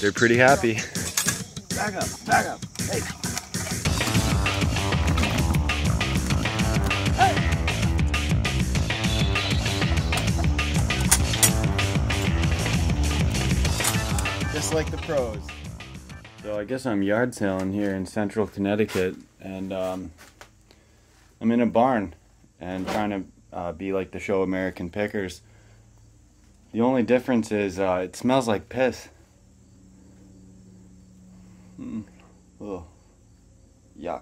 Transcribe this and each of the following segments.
they're pretty happy. Back up, back up. Hey. Just like the pros. So I guess I'm yard sailing here in central Connecticut, and I'm in a barn and trying to be like the show American Pickers. The only difference is it smells like piss. Ugh. Yuck.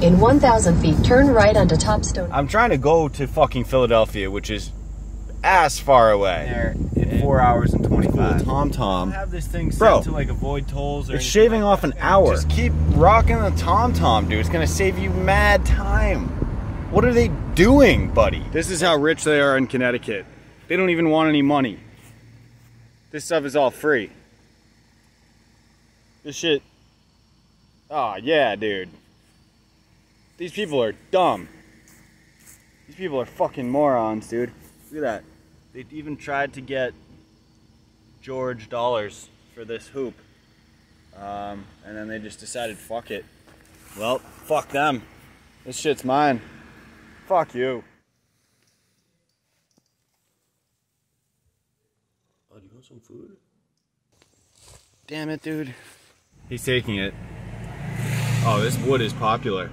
In 1,000 feet, turn right onto Topstone. I'm trying to go to fucking Philadelphia, which is ass far away. There in 4 hours and 25. TomTom. Have this thing set Bro, to like avoid tolls or it's shaving off an hour. Just keep rocking the TomTom, dude. It's gonna save you mad time. What are they doing, buddy? This is how rich they are in Connecticut. They don't even want any money. This stuff is all free. This shit. Oh yeah, dude. These people are dumb. These people are fucking morons, dude. Look at that. They even tried to get George dollars for this hoop. And then they just decided, fuck it. Well, fuck them. This shit's mine. Fuck you. Oh, do you want some food? Damn it, dude. He's taking it. Oh, this wood is popular.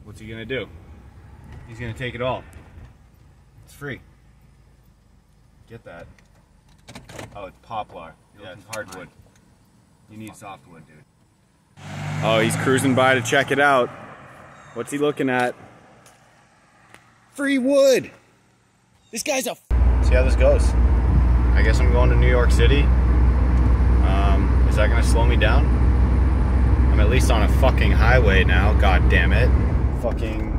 What's he gonna do? He's gonna take it all. It's free. Get that. Oh, it's poplar. Yeah, it's hardwood. You need softwood, dude. Oh, he's cruising by to check it out. What's he looking at? Free wood! This guy's a... See how this goes. I guess I'm going to New York City. Is that gonna slow me down? I'm at least on a fucking highway now, god damn it. Fucking...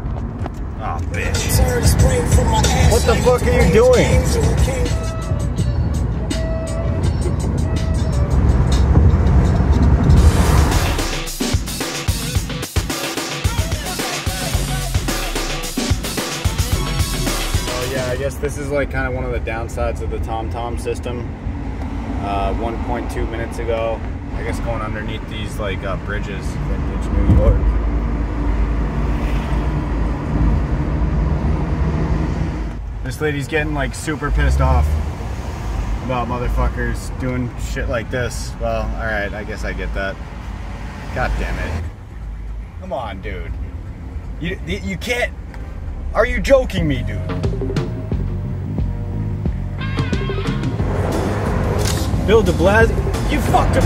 Oh, bitch. What the fuck are you doing? I guess this is like kind of one of the downsides of the TomTom system. 1.2 minutes ago, I guess going underneath these like bridges, vintage New York. This lady's getting like super pissed off about motherfuckers doing shit like this. Well, alright, I guess I get that. God damn it. Come on, dude. You can't... Are you joking me, dude? Bill de Blasio, you fucked up.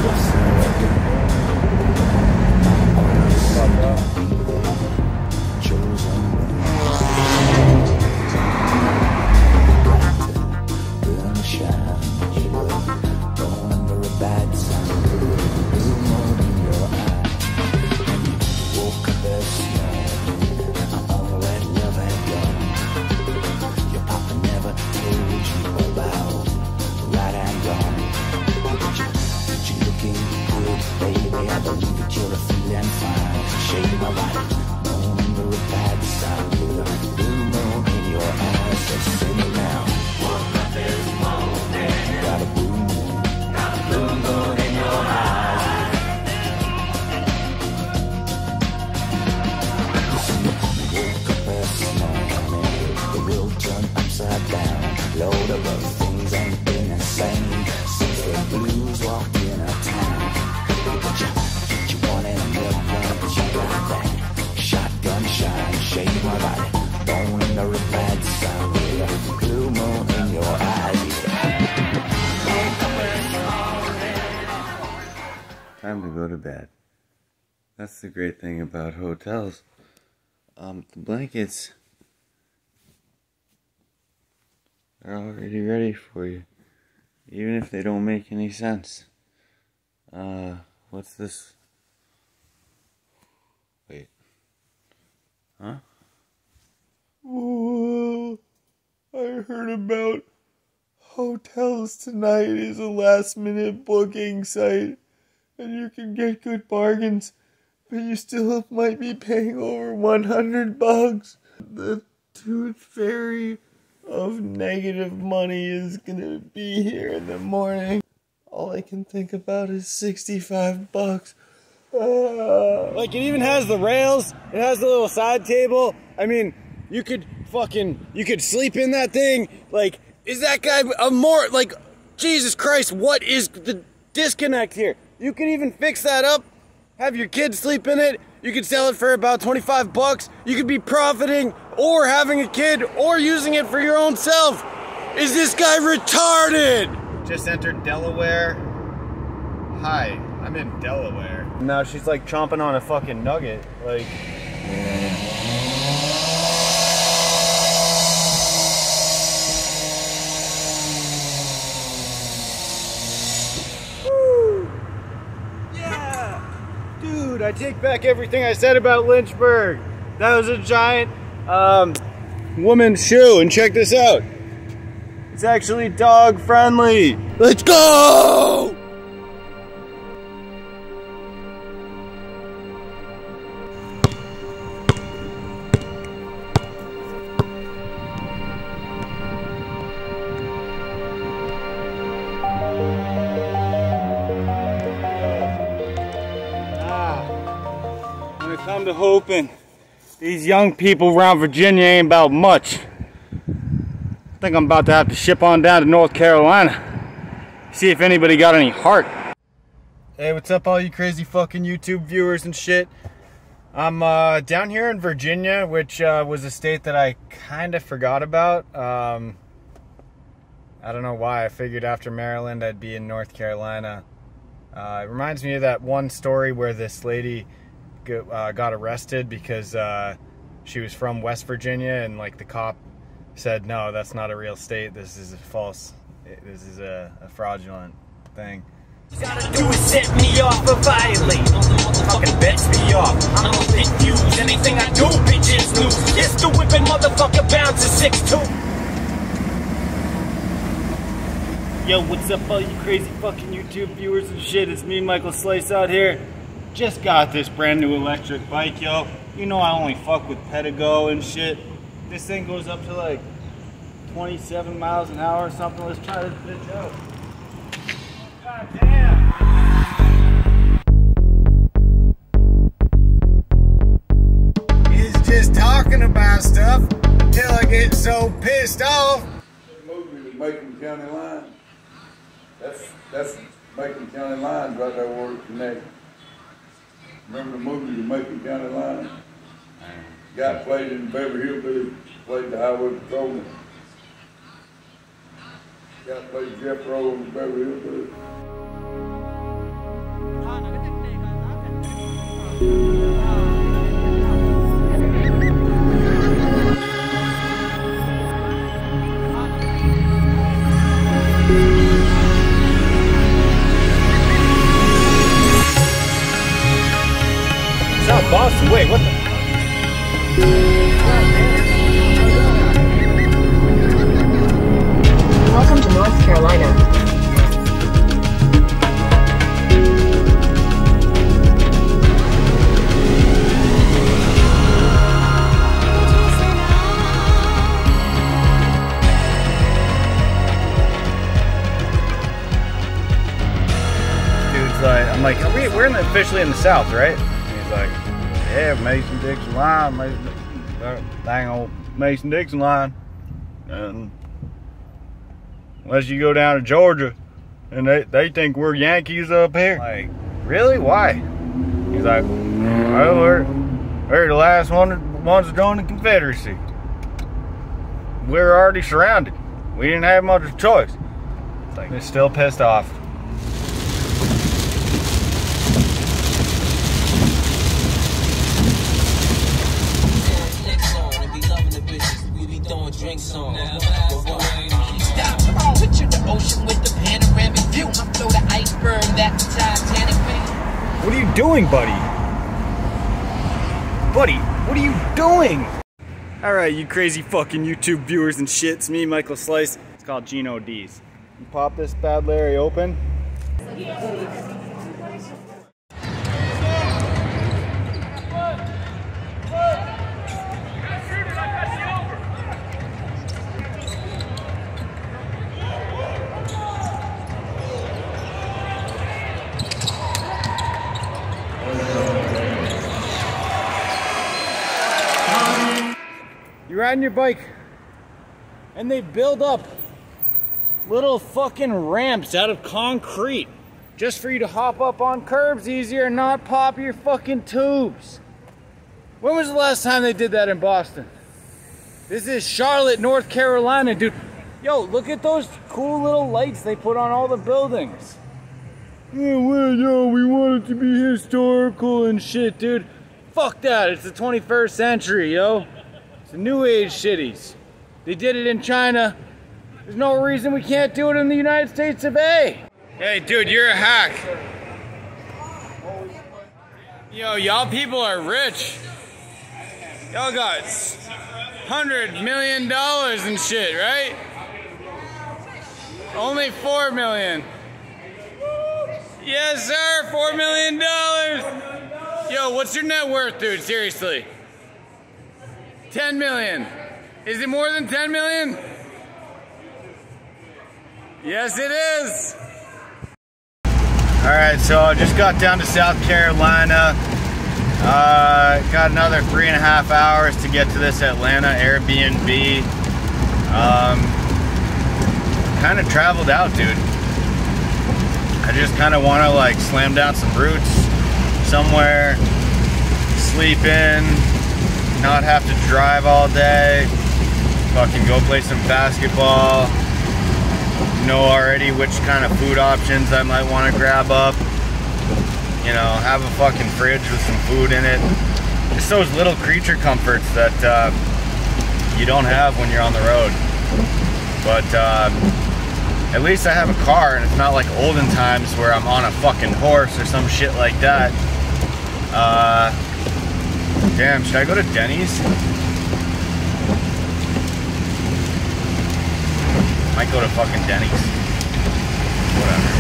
Time to go to bed. That's the great thing about hotels. The blankets are already ready for you, even if they don't make any sense. What's this? Wait. Huh? Oh, I heard about Hotels Tonight is a last-minute booking site, and you can get good bargains but you still might be paying over $100. The tooth fairy of negative money is gonna be here in the morning. All I can think about is $65. Like, it even has the rails, it has the little side table. I mean, you could sleep in that thing. Like, is that guy a more, like, Jesus Christ, what is the disconnect here? You could even fix that up, have your kids sleep in it. You could sell it for about 25 bucks. You could be profiting or having a kid or using it for your own self. Is this guy retarded? Just entered Delaware. Hi, I'm in Delaware. Now she's like chomping on a fucking nugget. Like, woo! Yeah! Dude, I take back everything I said about Lynchburg. That was a giant woman's shoe, and check this out. It's actually dog friendly. Let's go! When it comes to hoping, these young people around Virginia ain't about much. I think I'm about to have to ship on down to North Carolina. See if anybody got any heart. Hey, what's up all you crazy fucking YouTube viewers and shit? I'm down here in Virginia, which was a state that I kind of forgot about. I don't know why. I figured after Maryland I'd be in North Carolina. It reminds me of that one story where this lady got arrested because she was from West Virginia, and like the cop said, no, that's not a real state. This is a false. This is a fraudulent thing. Gotta do is set me off or violate. Fucking bets me off. I'm a bit used. Anything I do, bitches lose. Yes, the whipping motherfucker bounce to 6'2". Yo, what's up all you crazy fucking YouTube viewers and shit? It's me, Michael Slice, out here. Just got this brand new electric bike, yo. You know I only fuck with Pedigo and shit. This thing goes up to like 27 miles an hour or something. Let's try this bitch out. God damn. He's just talking about stuff until I get so pissed off. That movie was Macon County Line. That's Macon County Line right there where it connects. Remember the movie, The Macon County Line? Guy played in Beverly Hillbillies, played the highway patrolman. Guy played Jeff Rowe in Beverly Hillbillies. South Boston, wait, what the? Welcome to North Carolina. Dude's like, I'm like, we're officially in the South, right? And he's like, yeah, Mason-Dixon line, dang old Mason-Dixon line. And unless you go down to Georgia and they think we're Yankees up here. Like, really? Why? He's like, well, we're the last ones to join the Confederacy. We're already surrounded. We didn't have much of a choice. It's like, they're still pissed off. Drinks on. Stop, picture the ocean with the panoramic view. I float the iceberg, that's the Titanic, man. What are you doing, buddy? Buddy, what are you doing? Alright, you crazy fucking YouTube viewers and shit. It's me, Michael Slice. It's called Gino D's. You pop this bad Larry open. riding your bike and they build up little fucking ramps out of concrete just for you to hop up on curbs easier and not pop your fucking tubes. When was the last time they did that in Boston? This is Charlotte, North Carolina, dude. Yo, look at those cool little lights they put on all the buildings. Yeah, well, yo, we want it to be historical and shit, dude. Fuck that, it's the 21st century, yo. It's the new age shitties. They did it in China. There's no reason we can't do it in the United States of A. Hey, dude, you're a hack. Yo, y'all people are rich. Y'all got $100 million and shit, right? Only $4 million. Yes, sir, $4 million. Yo, what's your net worth, dude? Seriously. 10 million. Is it more than 10 million? Yes, it is. All right, so I just got down to South Carolina. Got another 3.5 hours to get to this Atlanta Airbnb. Kind of traveled out, dude. I just kind of want to like slam down some roots somewhere, sleep in, not have to drive all day, fucking go play some basketball, know already which kind of food options I might want to grab up, you know, have a fucking fridge with some food in it. Just those little creature comforts that you don't have when you're on the road. But at least I have a car and it's not like olden times where I'm on a fucking horse or some shit like that. Damn, should I go to Denny's? Might go to fucking Denny's. Whatever.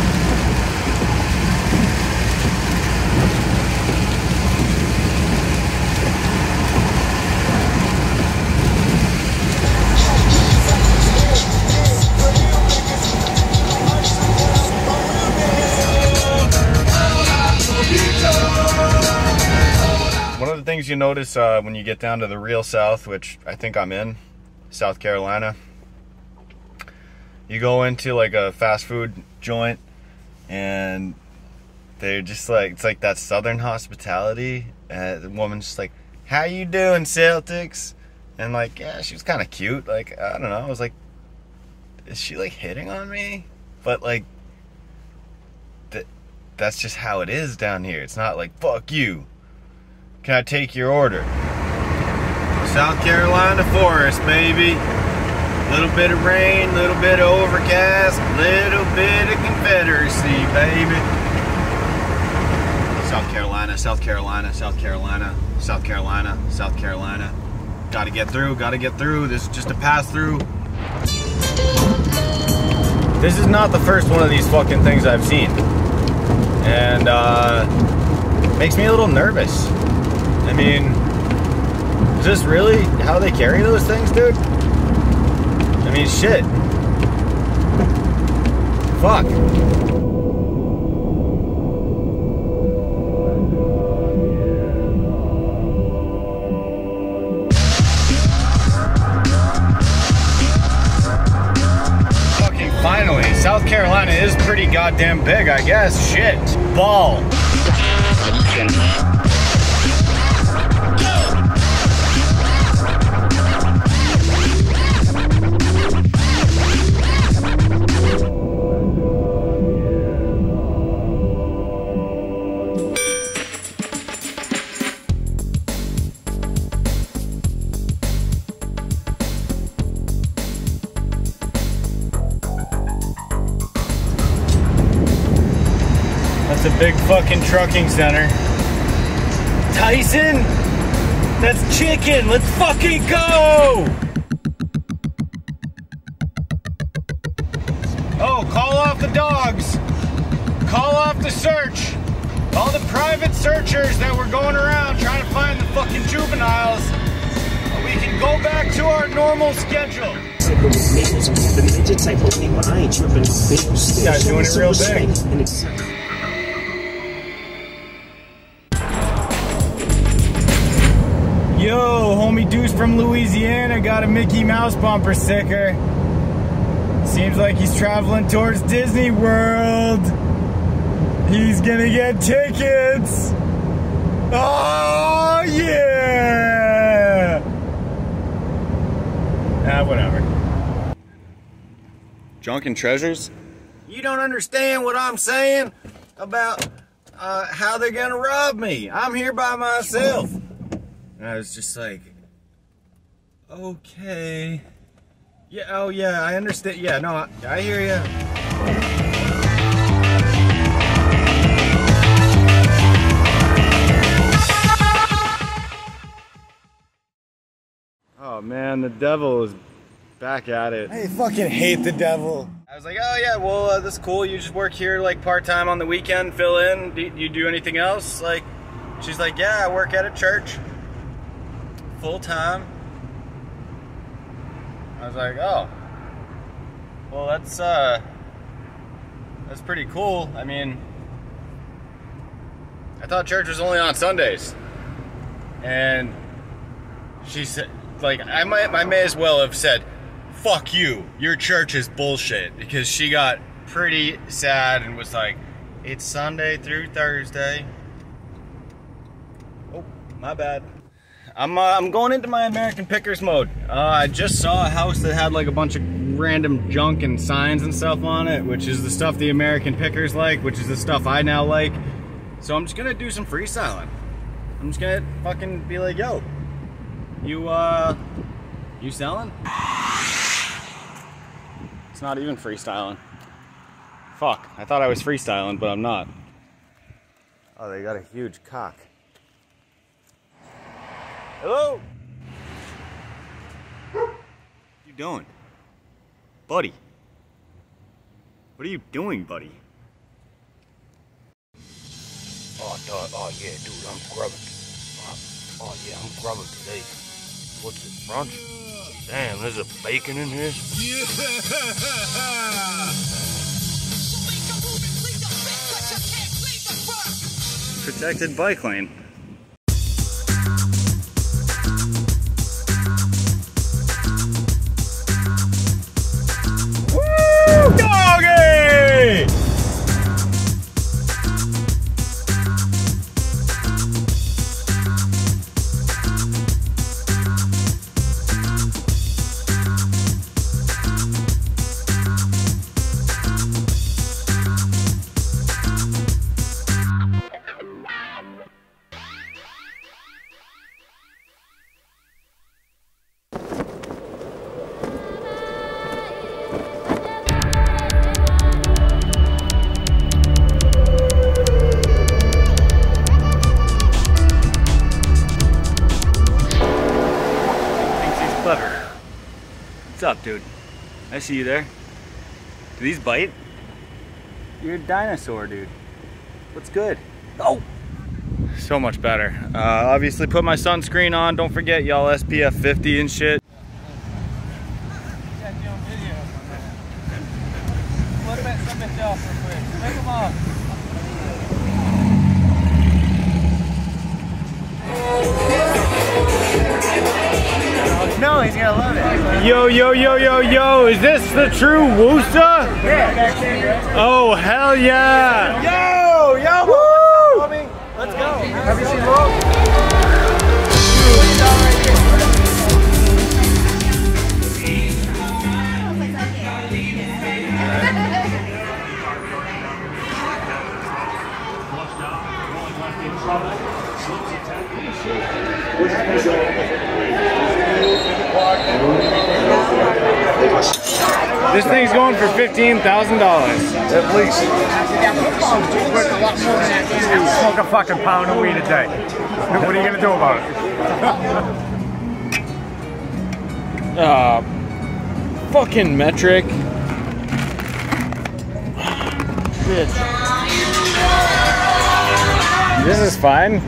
One of the things you notice when you get down to the real South, which I think I'm in, South Carolina, you go into like a fast food joint and they're just like, it's like that Southern hospitality. The woman's just like, how you doing, Celtics? And like, yeah, she was kind of cute. Like, I don't know. I was like, is she like hitting on me? But like, that's just how it is down here. It's not like, fuck you. Can I take your order? South Carolina forest, baby. Little bit of rain, little bit of overcast, little bit of Confederacy, baby. South Carolina, South Carolina, South Carolina, South Carolina, South Carolina. Gotta get through, gotta get through. This is just a pass through. This is not the first one of these fucking things I've seen. And makes me a little nervous. I mean, is this really how they carry those things, dude? I mean, shit. Fuck. Fucking finally. South Carolina is pretty goddamn big, I guess. Shit. Ball. That's a big fucking trucking center. Tyson? That's chicken. Let's fucking go! Oh, call off the dogs. Call off the search. All the private searchers that were going around trying to find the fucking juveniles. We can go back to our normal schedule. This guy's doing it real big. Yo, Whoa, homie Deuce from Louisiana got a Mickey Mouse bumper sticker. Seems like he's traveling towards Disney World. He's gonna get tickets. Oh yeah! Whatever. Drunken Treasures? You don't understand what I'm saying about how they're gonna rob me. I'm here by myself. And I was just like, okay. Yeah, oh yeah, I understand. Yeah, no, I hear you. Oh man, the devil is back at it. I fucking hate the devil. I was like, oh yeah, well, this is cool. You just work here like part-time on the weekend, fill in. Do you do anything else? Like, she's like, yeah, I work at a church. Full-time. I was like, oh. Well, that's pretty cool. I mean, I thought church was only on Sundays. And she said, like, I may as well have said, fuck you, your church is bullshit, because she got pretty sad and was like, it's Sunday through Thursday. Oh, my bad. I'm going into my American Pickers mode. I just saw a house that had like a bunch of random junk and signs and stuff on it, which is the stuff the American Pickers like, which is the stuff I now like. So I'm just gonna do some freestyling. I'm just gonna fucking be like, yo, you selling? It's not even freestyling. Fuck, I thought I was freestyling, but I'm not. Oh, they got a huge cock. Hello? What are you doing? Buddy? What are you doing, buddy? Oh yeah, dude, I'm grubbing. Oh yeah, I'm grubbing today. What's this, brunch? Damn, there's a bacon in here. Protected bike lane. Woo, doggy! What's up, dude? I see you there. Do these bite? You're a dinosaur, dude. What's good? Oh! So much better. Obviously put my sunscreen on. Don't forget, y'all, SPF 50 and shit. No, he's gonna love it. Yo, yo, yo, yo, yo, is this the true Woosa? Yeah. Oh, hell yeah. Yo, yo, woo! Let's go. Have you seen Roll? This thing's going for $15,000. At least. Smoke a fucking pound of weed a day. What are you gonna do about it? Fucking metric. Bitch. This is fine.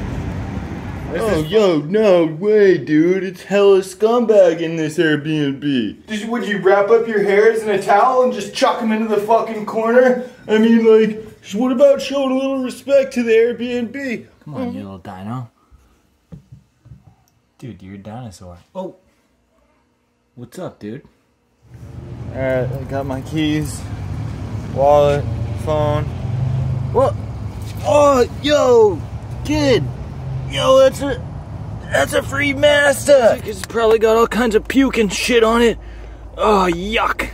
Yo, no way, dude. It's hella scumbag in this Airbnb. Would you wrap up your hairs in a towel and just chuck them into the fucking corner? I mean, like, what about showing a little respect to the Airbnb? Come on, you little dino. Dude, you're a dinosaur. Oh! What's up, dude? Alright, I got my keys, wallet, phone. What? Oh, yo! Kid! Yo, that's a free master! It's probably got all kinds of puke and shit on it. Oh, yuck.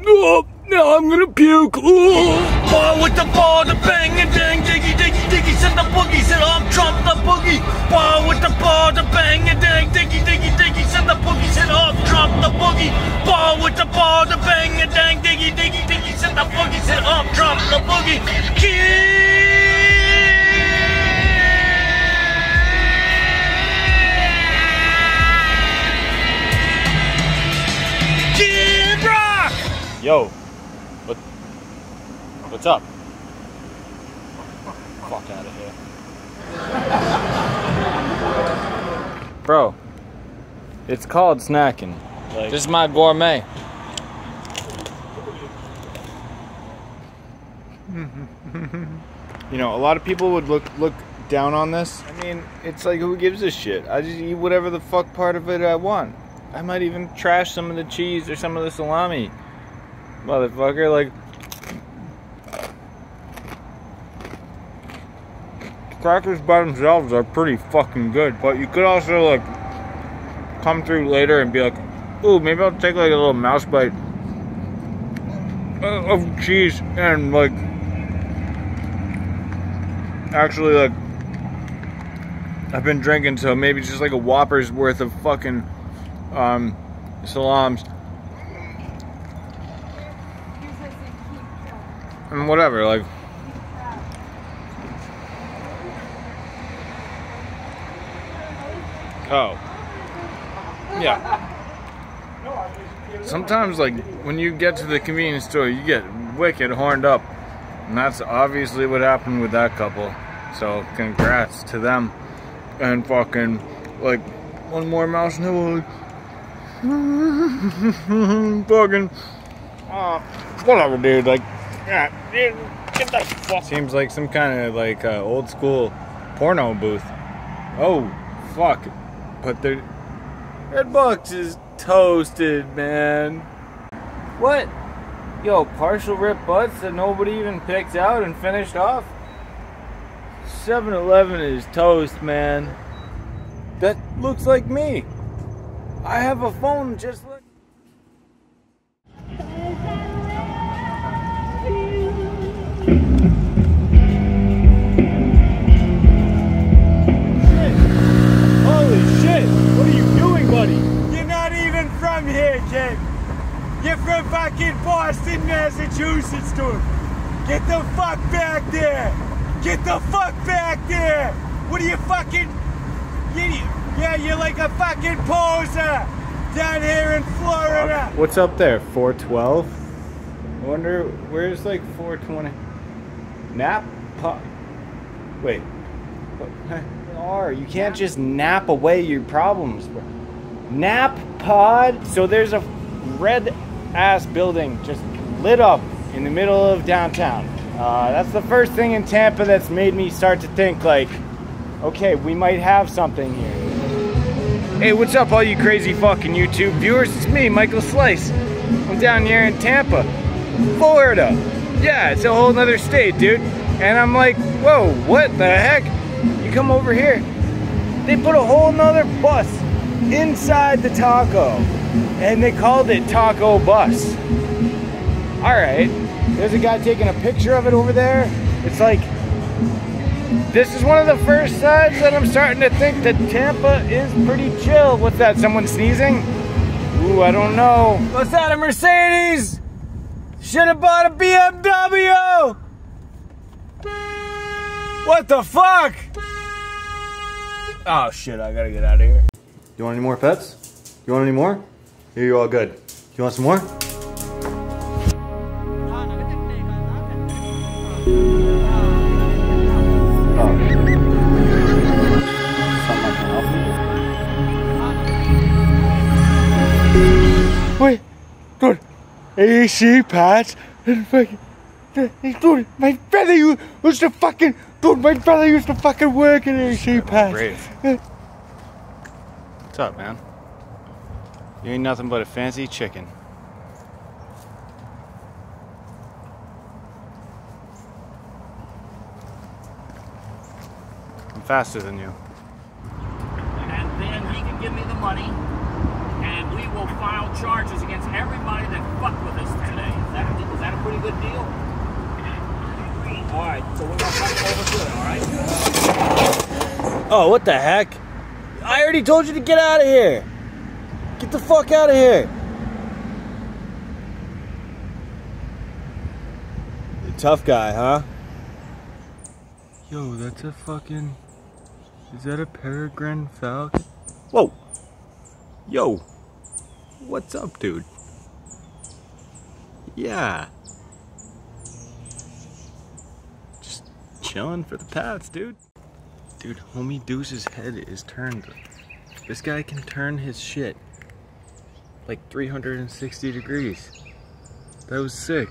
Oh, now I'm gonna puke. Oh. Ball with the ball, the bang and dang, diggy, diggy, diggy, send the boogie, said I'm Trump the boogie. Ball with the ball, the bang and dang, diggy, diggy, diggy, send the boogie, said I'm Trump the boogie. Ball with the ball, the bang and dang, diggy, diggy, diggy, send the boogie, said I'm Trump the boogie. Kid Rock! Yo, what's up? Fuck out of here. Bro, it's called snacking. Like, This is my gourmet. You know, a lot of people would look down on this. I mean, it's like, who gives a shit? I just eat whatever the fuck part of it I want. I might even trash some of the cheese or some of the salami. Motherfucker, like... Crackers by themselves are pretty fucking good, but you could also, like, come through later and be like, ooh, maybe I'll take, like, a little mouse bite of cheese and, like, actually, like, I've been drinking, so maybe just, like, a Whopper's worth of fucking, salams. And whatever, like... Oh. Yeah. Sometimes, like, when you get to the convenience store, you get wicked horned up. And that's obviously what happened with that couple. So, congrats to them. And fucking, like, one more mouse nibble. Fucking, whatever, dude. Like, yeah, dude, get the fuck. Seems like some kind of, like, old school porno booth. Oh, fuck. But their Redbox is toasted, man. What? Yo, partial rip butts that nobody even picked out and finished off? 7-Eleven is toast, man. That looks like me. I have a phone just like... holy shit! What are you doing, buddy? You're not even from here, kid. You're from fucking Boston, Massachusetts, dude. Get the fuck back there. Get the fuck back there. What are you fucking... Yeah, you're like a fucking poser down here in Florida. What's up there? 412? I wonder, where's like 420? Nap? Wait. You can't just nap away your problems, bro. Nap pod? So there's a red ass building just lit up in the middle of downtown. That's the first thing in Tampa that's made me start to think like, okay, we might have something here. Hey, what's up all you crazy fucking YouTube viewers? It's me, Michael Slice. I'm down here in Tampa, Florida. Yeah, it's a whole nother state, dude. And I'm like, whoa, what the heck? You come over here, they put a whole nother bus inside the taco. And they called it Taco Bus. Alright, there's a guy taking a picture of it over there. It's like, this is one of the first signs that I'm starting to think that Tampa is pretty chill. What's that, someone sneezing? Ooh, I don't know. What's that, a Mercedes? Should have bought a BMW! What the fuck? Oh shit, I gotta get out of here. You want any more pets? You want any more? Here, you're all good. You want some more? Wait, dude, AC pads and fucking, dude, my brother used to fucking, dude, my brother used to fucking work in AC pads. What's up, man? You ain't nothing but a fancy chicken. I'm faster than you. And then he can give me the money, and we will file charges against everybody that fucked with us today. Is that a pretty good deal? Alright, so we're gonna fuck over to it, alright? Oh, what the heck? I already told you to get out of here. Get the fuck out of here. You tough guy, huh? Yo, that's a fucking... Is that a peregrine falcon? Whoa. Yo. What's up, dude? Yeah. Just chilling for the paths, dude. Dude, homie Deuce's head is turned. This guy can turn his shit like 360 degrees. That was sick.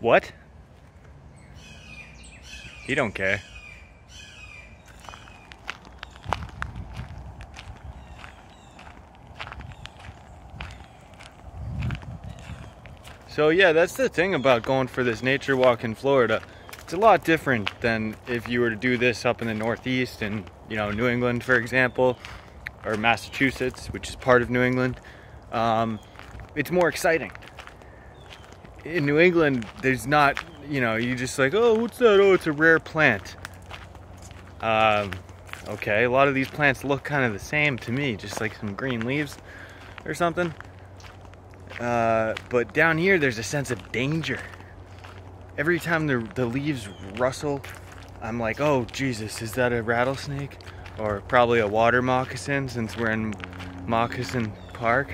What? You don't care. So yeah, that's the thing about going for this nature walk in Florida. It's a lot different than if you were to do this up in the Northeast in, you know, New England, for example, or Massachusetts, which is part of New England. It's more exciting. In New England, there's not, you know, you just like, oh, what's that? Oh, it's a rare plant. Okay, a lot of these plants look kind of the same to me, just like some green leaves or something. But down here, there's a sense of danger. Every time the leaves rustle, I'm like, oh, Jesus, is that a rattlesnake? Or probably a water moccasin, since we're in Moccasin Park.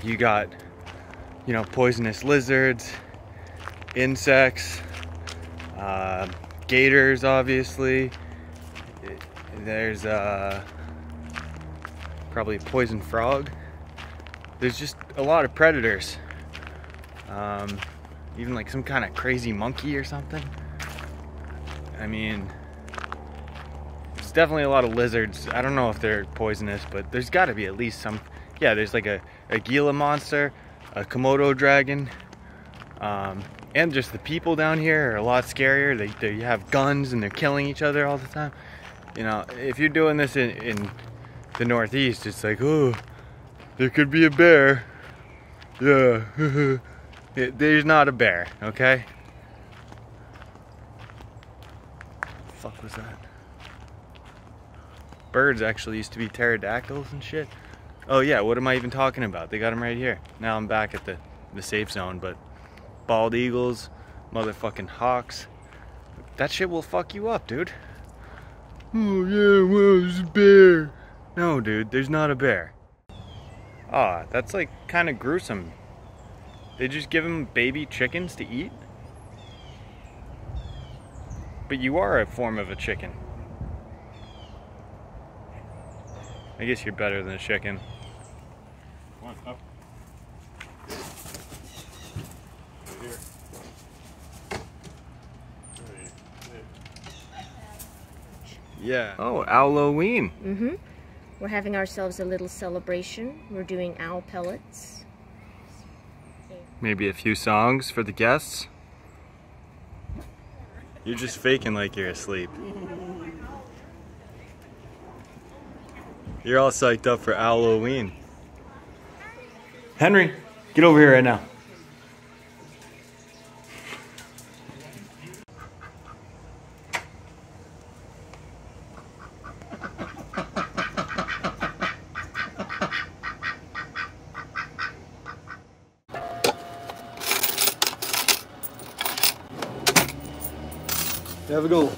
You got, you know, poisonous lizards, insects, gators, obviously. There's probably a poison frog. There's just a lot of predators. Even like some kind of crazy monkey or something. I mean, there's definitely a lot of lizards. I don't know if they're poisonous, but there's got to be at least some. Yeah, there's like a Gila monster, a Komodo dragon, and just the people down here are a lot scarier. They have guns and they're killing each other all the time. You know, if you're doing this in the Northeast, it's like, oh, there could be a bear. Yeah. There's not a bear, okay? What the fuck was that? Birds actually used to be pterodactyls and shit. Oh yeah, what am I even talking about? They got them right here. Now I'm back at the safe zone, but bald eagles, motherfucking hawks. That shit will fuck you up, dude. Oh yeah, well, there's a bear. No, dude, there's not a bear. Ah, that's like kind of gruesome. They just give him baby chickens to eat? But you are a form of a chicken. I guess you're better than a chicken. Come on, up. Right here. Yeah. Oh, Halloween. Mm-hmm. We're having ourselves a little celebration. We're doing owl pellets. Maybe a few songs for the guests. You're just faking like you're asleep. You're all psyched up for Halloween. Henry, get over here right now. Have a go.